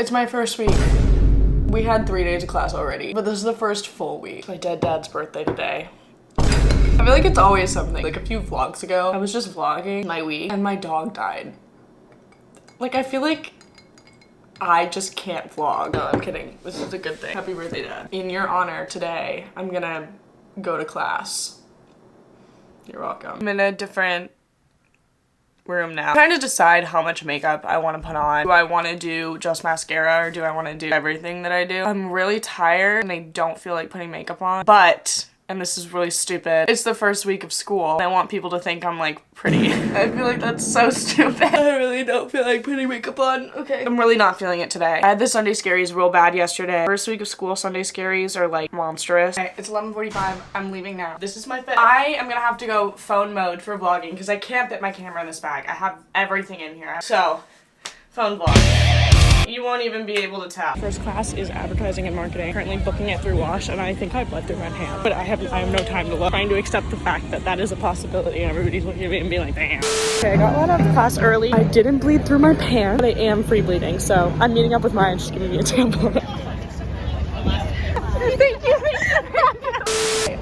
It's my first week. We had 3 days of class already, but this is the first full week. It's my dead dad's birthday today. I feel like it's always something. Like a few vlogs ago, I was just vlogging my week and my dog died. Like, I feel like I just can't vlog. No, I'm kidding. This is a good thing. Happy birthday, Dad. In your honor today, I'm gonna go to class. You're welcome. I'm in a different room now. I'm trying to decide how much makeup I want to put on. Do I want to do just mascara or do I want to do everything that I do? I'm really tired and I don't feel like putting makeup on, but, and this is really stupid, it's the first week of school. I want people to think I'm like pretty. I feel like that's so stupid. I really don't feel like putting makeup on. Okay. I'm really not feeling it today. I had the Sunday scaries real bad yesterday. First week of school Sunday scaries are like monstrous. Okay, it's 11:45. I'm leaving now. This is my fit. I am gonna have to go phone mode for vlogging because I can't fit my camera in this bag. I have everything in here. So, phone vlog. You won't even be able to tell. First class is advertising and marketing. Currently booking it through Wash, and I think I bled through my hand. But I have no time to look. Trying to accept the fact that that is a possibility, and everybody's looking at me and being like, damn. Okay, I got let out of class early. I didn't bleed through my pants, but I am free bleeding, so I'm meeting up with Maya and she's giving me a tampon. Thank you.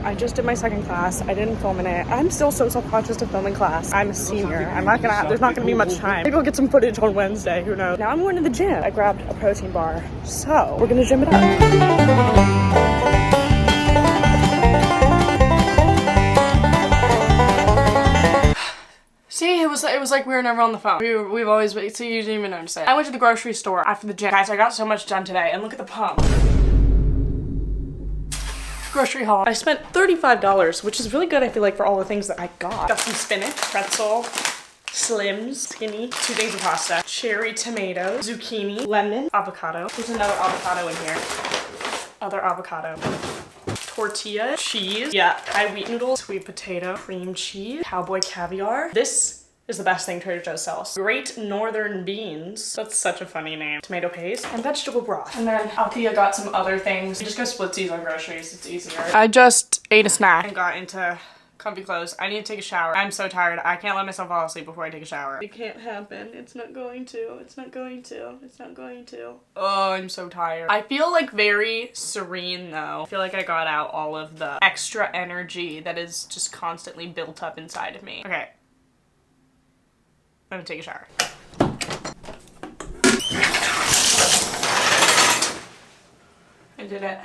I just did my second class. I didn't film in it. I'm still so self-conscious to film in class. I'm a senior. There's not gonna be much time. Maybe I'll get some footage on Wednesday, who knows. Now I'm going to the gym. I grabbed a protein bar, so we're gonna gym it up. See, it was like we were never on the phone. We've always been, so you didn't even notice it. I went to the grocery store after the gym. Guys, I got so much done today, and look at the pump. Grocery haul. I spent $35, which is really good, I feel like, for all the things that I got. Got some spinach, pretzel, Slims, skinny, 2 things of pasta, cherry tomatoes, zucchini, lemon, avocado. There's another avocado in here. Other avocado. Tortilla, cheese, yeah, Thai wheat noodles, sweet potato, cream cheese, cowboy caviar. This is the best thing Trader Joe's sells. Great Northern beans. That's such a funny name. Tomato paste and vegetable broth. And then Althea got some other things. You just go splitsies on groceries. It's easier. I just ate a snack and got into comfy clothes. I need to take a shower. I'm so tired. I can't let myself fall asleep before I take a shower. It can't happen. It's not going to. It's not going to. It's not going to. Oh, I'm so tired. I feel like very serene though. I feel like I got out all of the extra energy that is just constantly built up inside of me. Okay. I'm gonna take a shower. I did it.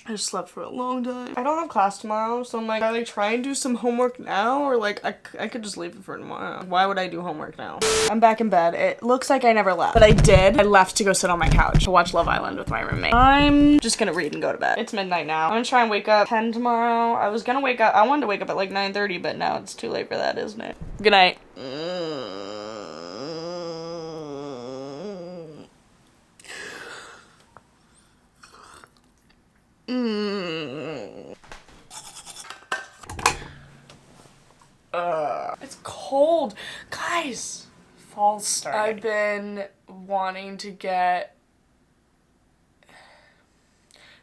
I just slept for a long time. I don't have class tomorrow, so I'm like, I try and do some homework now, or like, I could just leave it for tomorrow. Why would I do homework now? I'm back in bed. It looks like I never left, but I did. I left to go sit on my couch to watch Love Island with my roommate. I'm just gonna read and go to bed. It's midnight now. I'm gonna try and wake up 10 tomorrow. I wanted to wake up at like 9:30, but now it's too late for that, isn't it? Good night. It's cold. Guys, fall's starting. I've been wanting to get...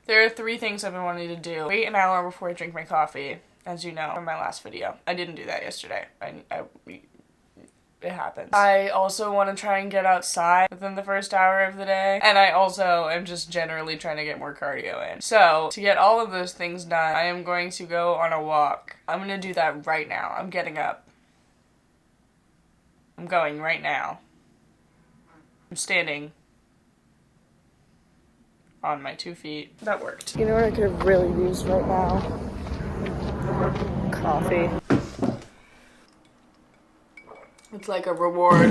There are 3 things I've been wanting to do. Wait an hour before I drink my coffee, as you know from my last video. I didn't do that yesterday. It happens. I also want to try and get outside within the first hour of the day. And I also am just generally trying to get more cardio in. So, to get all of those things done, I am going to go on a walk. I'm going to do that right now. I'm getting up. I'm going right now. I'm standing on my 2 feet. That worked. You know what I could have really used right now? Coffee. It's like a reward.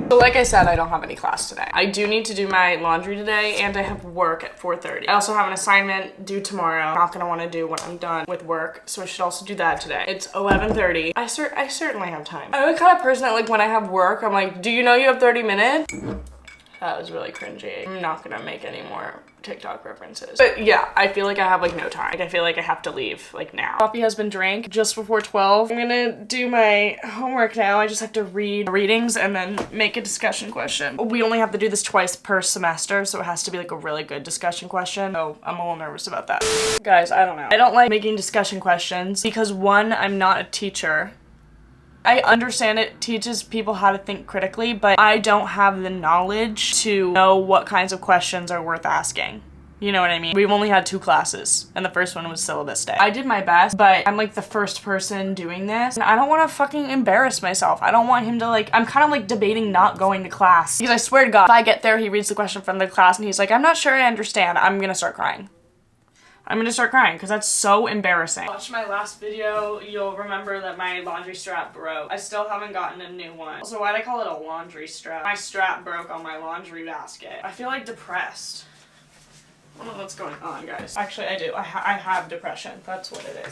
So like I said, I don't have any class today. I do need to do my laundry today, and I have work at 4:30. I also have an assignment due tomorrow. I'm not gonna want to do when I'm done with work, so I should also do that today. It's 11:30. I certainly have time. I'm the kind of person that, like, when I have work, I'm like, do you know you have 30 minutes? That was really cringy. I'm not gonna make any more TikTok references. But yeah, I feel like I have like no time. Like, I feel like I have to leave like now. Coffee has been drank just before 12. I'm gonna do my homework now. I just have to read readings and then make a discussion question. We only have to do this twice per semester, so it has to be like a really good discussion question. So I'm a little nervous about that. Guys, I don't know. I don't like making discussion questions because, one, I'm not a teacher. I understand it teaches people how to think critically, but I don't have the knowledge to know what kinds of questions are worth asking. You know what I mean? We've only had 2 classes, and the first one was syllabus day. I did my best, but I'm like the first person doing this, and I don't want to fucking embarrass myself. I don't want him to like, I'm kind of like debating not going to class. Because I swear to God, if I get there, he reads the question from the class, and he's like, I'm not sure I understand. I'm gonna start crying. I'm gonna start crying because that's so embarrassing. Watch my last video, you'll remember that my laundry strap broke. I still haven't gotten a new one. So why'd I call it a laundry strap? My strap broke on my laundry basket. I feel like depressed. I don't know what's going on, guys. Actually, I do. I have depression. That's what it is.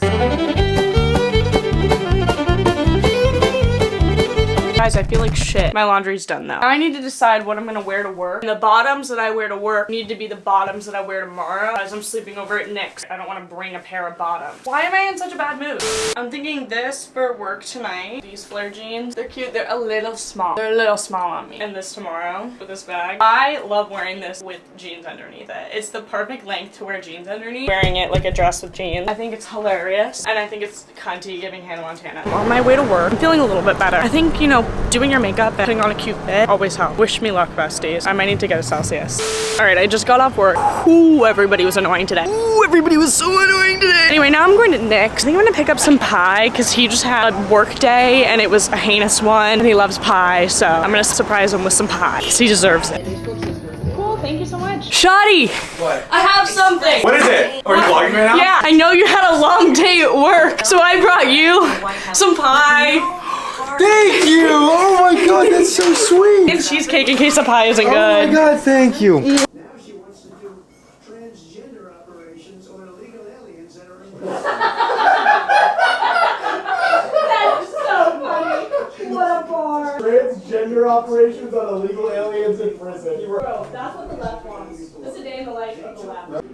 Guys, I feel like shit. My laundry's done though. Now I need to decide what I'm gonna wear to work. And the bottoms that I wear to work need to be the bottoms that I wear tomorrow as I'm sleeping over at Nick's. I don't want to bring a pair of bottoms. Why am I in such a bad mood? I'm thinking this for work tonight. These flare jeans. They're cute. They're a little small. They're a little small on me. And this tomorrow with this bag. I love wearing this with jeans underneath it. It's the perfect length to wear jeans underneath. Wearing it like a dress with jeans. I think it's hilarious. And I think it's cunty giving Hannah Montana. I'm on my way to work. I'm feeling a little bit better. I think, you know, doing your makeup and putting on a cute fit always helps. Wish me luck, besties. I might need to get a Celsius. Alright, I just got off work. Ooh, everybody was annoying today. Ooh, everybody was so annoying today. Anyway, now I'm going to Nick's. I think I'm gonna pick up some pie because he just had a work day and it was a heinous one and he loves pie, so I'm gonna surprise him with some pie because he deserves it. Cool, thank you so much. Shoddy! What? I have something! What is it? Are you vlogging right now? Yeah, I know you had a long day at work, so I brought you some pie. Thank you! Oh my god, that's so sweet! And cheesecake in case the pie isn't good. Oh my god, thank you! Now she wants to do transgender operations on illegal aliens that are in prison. That's so funny. What a bar. Transgender operations on illegal aliens in prison. Bro, that's what the left wants. That's a day in the life of the left.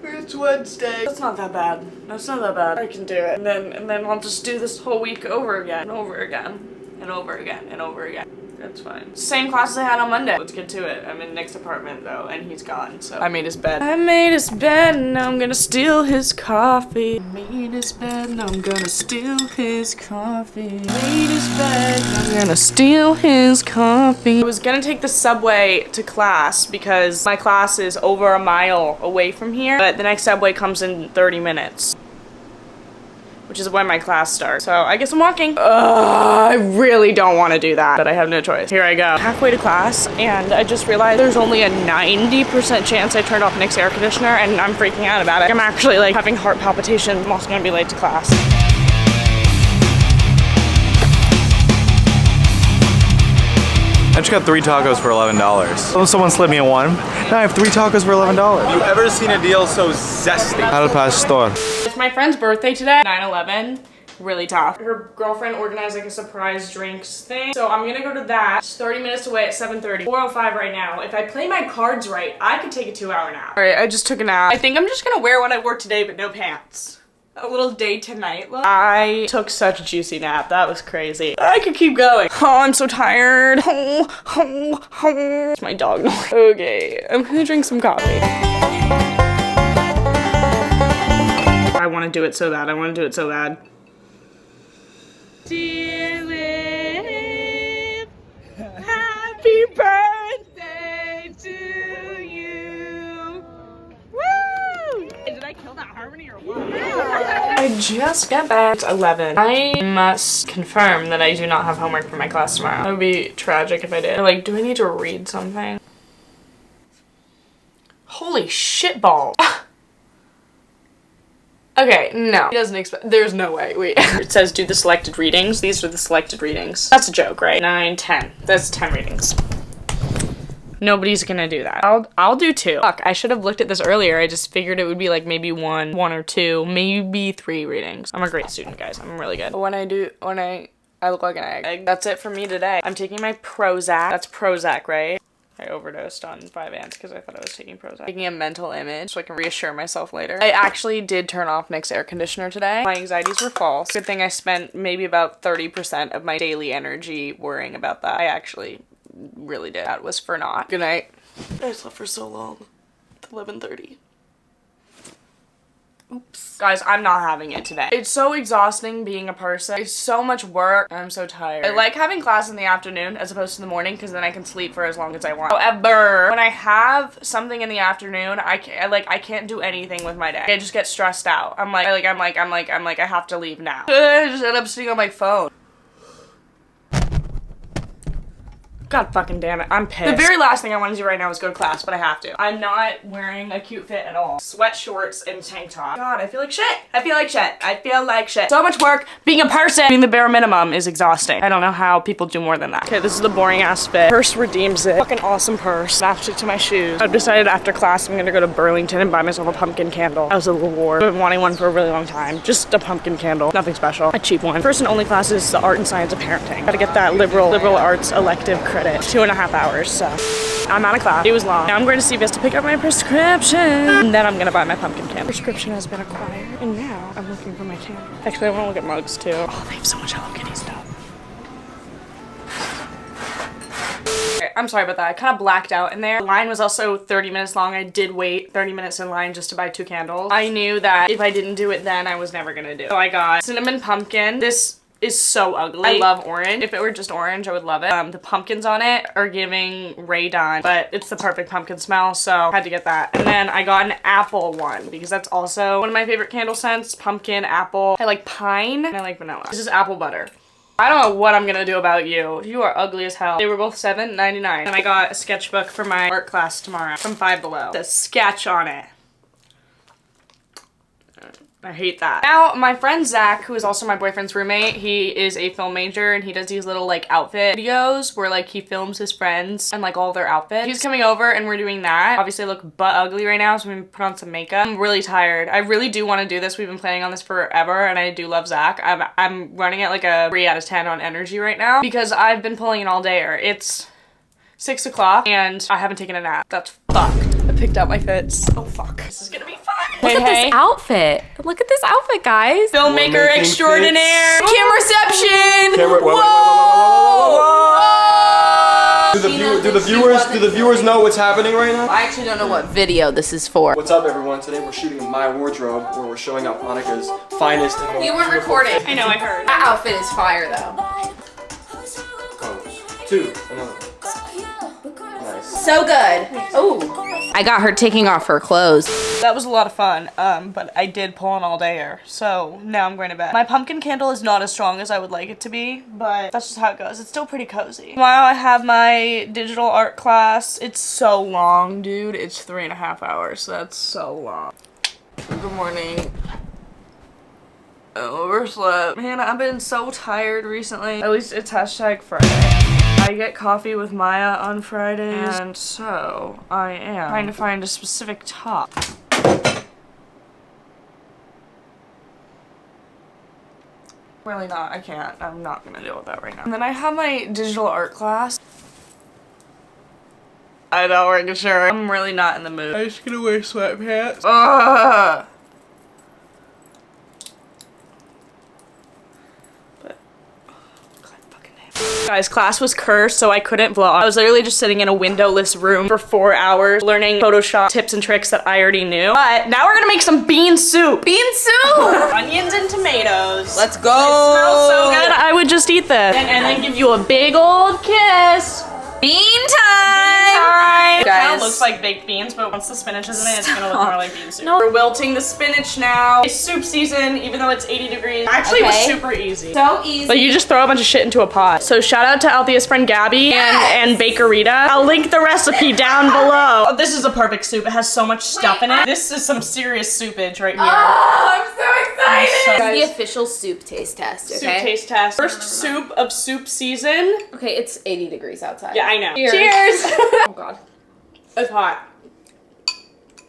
It's Wednesday. That's not that bad. That's not that bad. I can do it. And then I'll just do this whole week over again. And over again. And over again. And over again. That's fine. Same class as I had on Monday. Let's get to it. I'm in Nick's apartment though, and he's gone, so I made his bed. I made his bed and now I'm gonna steal his coffee. I made his bed and I'm gonna steal his coffee. Made his bed and I'm gonna steal his coffee. I was gonna take the subway to class because my class is over a mile away from here, but the next subway comes in 30 minutes. Which is when my class starts. So I guess I'm walking. I really don't want to do that, but I have no choice. Here I go. Halfway to class, and I just realized there's only a 90% chance I turned off Nick's air conditioner, and I'm freaking out about it. I'm actually like having heart palpitations. I'm also gonna be late to class. I just got 3 tacos for $11. Someone slipped me a 1. Now I have 3 tacos for $11. Have you ever seen a deal so zesty? Al pastor. It's my friend's birthday today, 9/11. Really tough. Her girlfriend organized like a surprise drinks thing. So I'm gonna go to that. It's 30 minutes away at 7:30. 4:05 right now. If I play my cards right, I could take a 2-hour nap. All right, I just took a nap. I think I'm just gonna wear what I wore today, but no pants. A little day to night look. I took such a juicy nap. That was crazy. I could keep going. Oh, I'm so tired. It's my dog noise. Okay, I'm gonna drink some coffee. I want to do it so bad. I want to do it so bad. Dear Liv, happy birthday to you. Woo! Did I kill that harmony or what? I just got back. It's 11. I must confirm that I do not have homework for my class tomorrow. That would be tragic if I did. Like, do I need to read something? Holy shit balls. Okay, no. He doesn't expect- there's no way, wait. It says do the selected readings. These are the selected readings. That's a joke, right? 9, 10. That's 10 readings. Nobody's gonna do that. I'll do 2. Fuck, I should have looked at this earlier. I just figured it would be like maybe one or 2, maybe 3 readings. I'm a great student, guys. I'm really good. When I look like an egg. That's it for me today. I'm taking my Prozac. That's Prozac, right? I overdosed on 5 ants because I thought I was taking Prozac. Taking a mental image so I can reassure myself later. I actually did turn off Nick's air conditioner today. My anxieties were false. Good thing I spent maybe about 30% of my daily energy worrying about that. I actually really did. That was for naught. Good night. I slept for so long. It's 11:30. Oops. Guys, I'm not having it today. It's so exhausting being a person. It's so much work. I'm so tired. I like having class in the afternoon as opposed to the morning because then I can sleep for as long as I want. However, when I have something in the afternoon, I can't do anything with my day. I just get stressed out. I'm like, I have to leave now. I just end up sitting on my phone. God fucking damn it, I'm pissed. The very last thing I want to do right now is go to class, but I have to. I'm not wearing a cute fit at all. Sweat shorts and tank top. God, I feel like shit. I feel like shit. I feel like shit. So much work. Being a person, being the bare minimum is exhausting. I don't know how people do more than that. Okay, this is the boring ass fit. Purse redeems it. Fucking awesome purse. Matched it to my shoes. I've decided after class I'm gonna go to Burlington and buy myself a pumpkin candle. That was a reward. I've been wanting one for a really long time. Just a pumpkin candle. Nothing special. A cheap one. First and only class is the art and science of parenting. Gotta get that liberal arts elective credit. 2.5 hours, so I'm out of class. It was long. Now I'm going to CVS to pick up my prescription. And then I'm gonna buy my pumpkin candle. Prescription has been acquired. And now I'm looking for my candle. Actually, I want to look at mugs too. Oh, they have so much Hello Kitty stuff. Okay, I'm sorry about that. I kind of blacked out in there. The line was also 30 minutes long. I did wait 30 minutes in line just to buy 2 candles. I knew that if I didn't do it then, I was never gonna do it. So I got cinnamon pumpkin. This is so ugly. I love orange. If it were just orange, I would love it. The pumpkins on it are giving Ray Don, but it's the perfect pumpkin smell, so I had to get that. And then I got an apple one because that's also one of my favorite candle scents. Pumpkin, apple. I like pine, and I like vanilla. This is apple butter. I don't know what I'm gonna do about you. You are ugly as hell. They were both $7.99. And I got a sketchbook for my art class tomorrow from Five Below. The sketch on it. I hate that. Now, my friend Zach, who is also my boyfriend's roommate, he is a film major and he does these little like outfit videos where like he films his friends and like all their outfits. He's coming over and we're doing that. Obviously I look butt ugly right now, so I'm gonna put on some makeup. I'm really tired. I really do want to do this. We've been planning on this forever and I do love Zach. I'm running at like a 3 out of 10 on energy right now because I've been pulling an all dayer. It's 6 o'clock and I haven't taken a nap. That's fucked. I picked out my fits. Oh fuck. This is gonna be fun. Look at this outfit. Look at this outfit, guys. Filmmaker extraordinaire. Fits. Cameraception. Whoa! Do the viewers know what's happening right now? I actually don't know what video this is for. What's up, everyone? Today we're shooting my wardrobe where we're showing up Monica's finest and most You weren't beautiful recording. I know, I heard. That outfit is fire, though. Goes. 2. Another. Nice. So good. Oh. I got her taking off her clothes. That was a lot of fun, but I did pull an all-dayer, so now I'm going to bed. My pumpkin candle is not as strong as I would like it to be, but that's just how it goes. It's still pretty cozy. Tomorrow I have my digital art class. It's so long, dude. It's 3.5 hours. That's so long. Good morning. I overslept. Man, I've been so tired recently. At least it's hashtag Friday. I get coffee with Maya on Fridays, and so I am trying to find a specific top. Really not, I can't. I'm not gonna deal with that right now. And then I have my digital art class. I know, we're sure. I'm really not in the mood. I'm just gonna wear sweatpants. Ugh! Guys, class was cursed, so I couldn't vlog. I was literally just sitting in a windowless room for 4 hours learning Photoshop tips and tricks that I already knew. But now we're gonna make some bean soup. Bean soup! Onions and tomatoes. Let's go. It smells so good. I would just eat this. And then give you a big old kiss. Bean time! It kind of Guys. looks like baked beans, but once the spinach is in it, it's gonna look more like bean soup. No. We're wilting the spinach now. It's soup season, even though it's 80 degrees. Actually, it was Okay. super easy. So easy. But you just throw a bunch of shit into a pot. So shout out to Althea's friend Gabby and Bakerita. I'll link the recipe down below. Oh, this is a perfect soup. It has so much stuff in it. This is some serious soupage right here. Oh, I'm so excited. So- This is the official soup taste test, okay? Soup taste test. First soup of soup season. Okay, it's 80 degrees outside. Yeah, I know. Cheers. Cheers. Oh god. It's hot.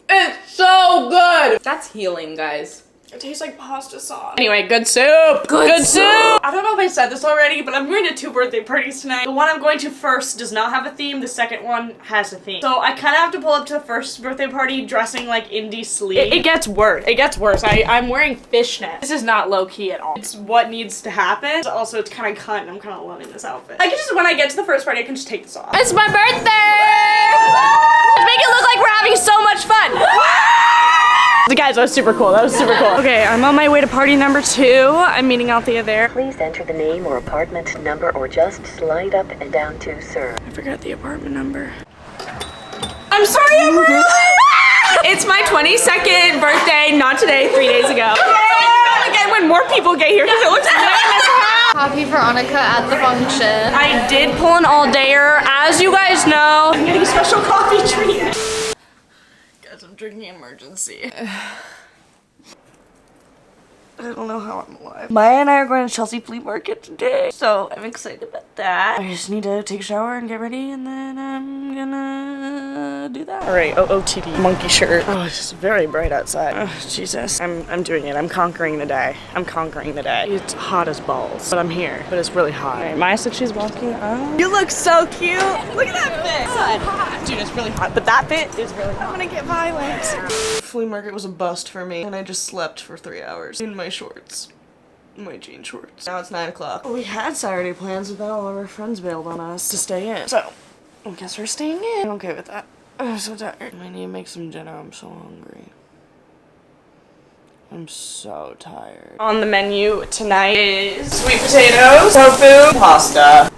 It's so good. That's healing, guys. It tastes like pasta sauce. Anyway, good soup. Good soup. I don't know if I said this already, but I'm going to 2 birthday parties tonight. The one I'm going to first does not have a theme. The second one has a theme. So I kind of have to pull up to the first birthday party dressing like indie sleep. It gets worse. It gets worse. I'm wearing fishnet. This is not low key at all. It's what needs to happen. Also, it's kind of cunt and I'm kind of loving this outfit. I can just, when I get to the first party, I can just take this off. It's my birthday! Let's make it look like we're having so much fun. Guys, that was super cool. That was super cool. Okay, I'm on my way to party number 2. I'm meeting Althea there. Please enter the name or apartment number or just slide up and down to serve. I forgot the apartment number. I'm sorry, everyone! It's my 22nd birthday, not today, 3 days ago. Again, when more people get here, because it looks lame as hell. Happy Veronica at the function. I did pull an all-dayer. As you guys know, I'm getting a special coffee treatment. Guys, I'm drinking emergency. I don't know how I'm alive. Maya and I are going to Chelsea Flea Market today, so I'm excited about that. I just need to take a shower and get ready, and then I'm gonna do that. All right, OOTD monkey shirt. Oh, it's just very bright outside. Oh, Jesus. I'm doing it. I'm conquering the day. I'm conquering the day. It's hot as balls, but I'm here. But it's really hot. All right, Maya said she's walking out. You look so cute. Look at that fit. It's hot. Dude, it's really hot, but that fit is really hot. I'm gonna get violent. Flea market was a bust for me, and I just slept for 3 hours in my shorts. My jean shorts. Now it's 9 o'clock. We had Saturday plans, but then all of our friends bailed on us to stay in. So, I guess we're staying in. I'm okay with that. I'm so tired. I need to make some dinner. I'm so hungry. I'm so tired. On the menu tonight is sweet potatoes, tofu, pasta.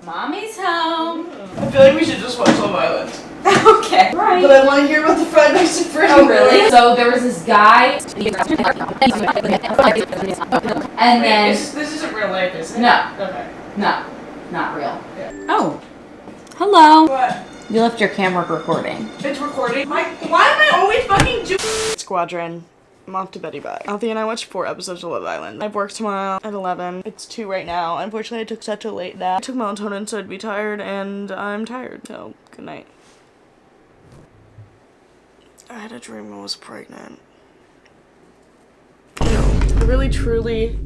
Mommy's home. I feel like we should just watch Love Island. Okay. Right. But I want to hear about the fried Mexican friend. Oh, really? So there was this guy. And then. This isn't real life, is it? No. Okay. No. Not real. Yeah. Oh. Hello. What? You left your camera recording. It's recording. Why am I always fucking doing Squadron. I'm off to Betty Bye. Althea and I watched 4 episodes of Love Island. I have work tomorrow at 11. It's 2 right now. Unfortunately, I took such a late nap. I took melatonin so I'd be tired, and I'm tired. So, good night. I had a dream I was pregnant. I really, truly,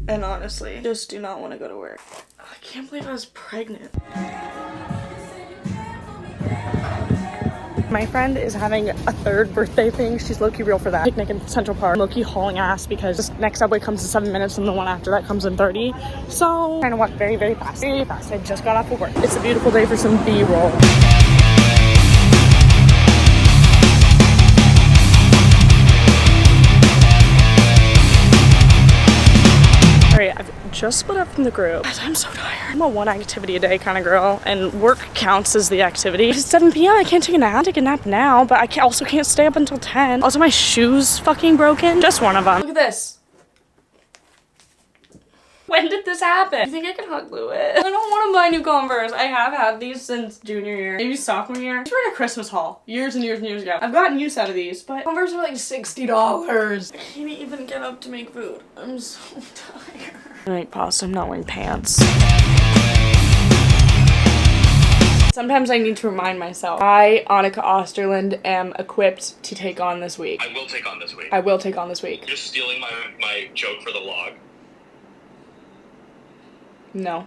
and honestly, just do not want to go to work. I can't believe I was pregnant. My friend is having a 3rd birthday thing. She's low-key real for that. Picnic in Central Park. Low-key hauling ass because this next subway comes in 7 minutes and the one after that comes in 30. So, trying to walk very, very fast. Very fast. I just got off of work. It's a beautiful day for some B-roll. Alright, I've just split up from the group. I'm so tired. I'm a 1 activity a day kind of girl, and work counts as the activity. It's 7 p.m. I can't take a nap. Take a nap now, but I also can't stay up until 10. Also, my shoes fucking broken. Just one of them. Look at this. When did this happen? You think I can hot glue it? I don't want to buy new Converse. I have had these since junior year, maybe sophomore year. These were in a Christmas haul years and years and years ago. I've gotten use out of these, but Converse are like $60. I can't even get up to make food. I'm so tired. Alright, pause. I'm not wearing pants. Sometimes I need to remind myself. I, Annika Osterland, am equipped to take on this week. I will take on this week. I will take on this week. You're stealing my joke for the log. No.